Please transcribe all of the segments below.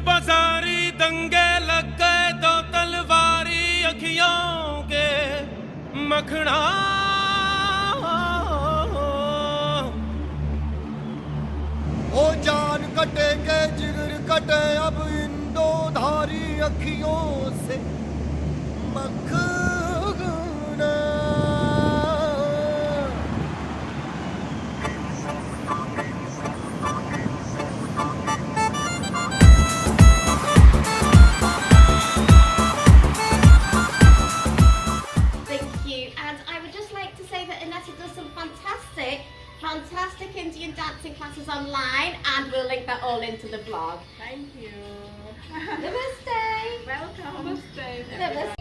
बाजारी दंगे लग गए दो तलवारी अखियों के मखना ओ जान कटेंगे जिगर कटे अब इन दो धारी अखियों से मखना। Fantastic Indian dancing classes online, and we'll link that all into the vlog. Thank you. Namaste. Welcome. Namaste.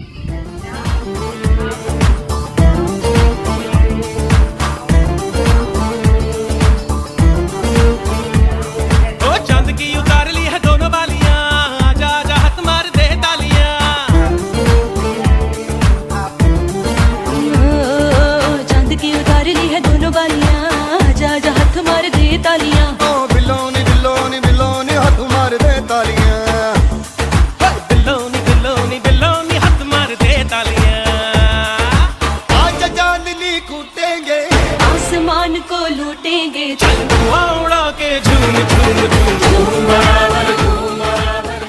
आसमान को लूटेंगे चल उड़ा के झूम झूम झूम झूम बराबर झूम बराबर।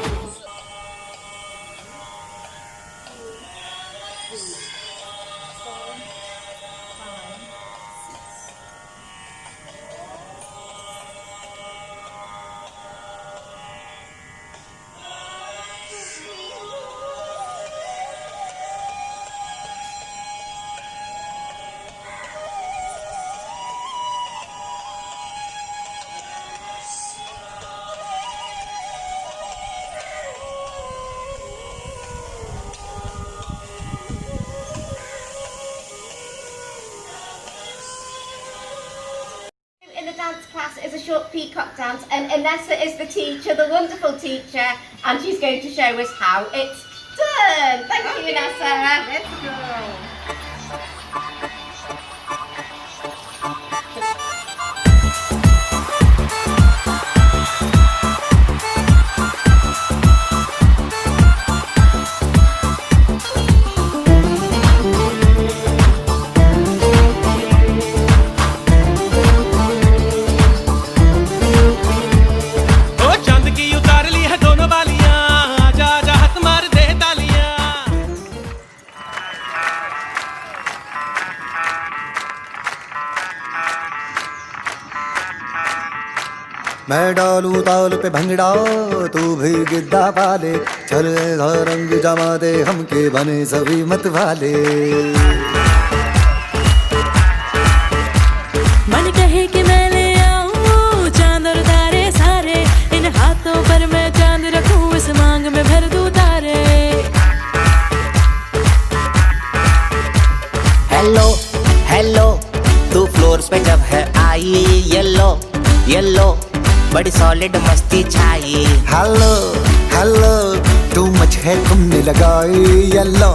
In the dance class is a short peacock dance, and Inessa is the teacher, the wonderful teacher, and she's going to show us how it's done. Thank you, Inessa. Let's go. मैं डालू ताल पे भंगड़ा तू भी गिद्दा पाले चल रंग जमा दे हमके बने सभी मत वाले। मन कहे कि मैं ले आऊं चांद और तारे सारे, इन हाथों पर मैं चांद रखूं इस मांग में भर दूं तारे। हेलो हेलो तू फ्लोर्स पे जब है आई येलो येलो बड़ी सॉलिड मस्ती छाई। हेलो हेलो तू मच है तुमने लगाई येलो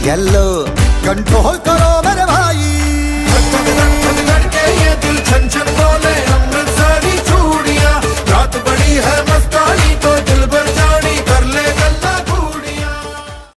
येलो कंट्रोल करो मेरे भाई। धड़के ये दिल छन छन बोले अमृतसरी चूड़ियां रात बड़ी है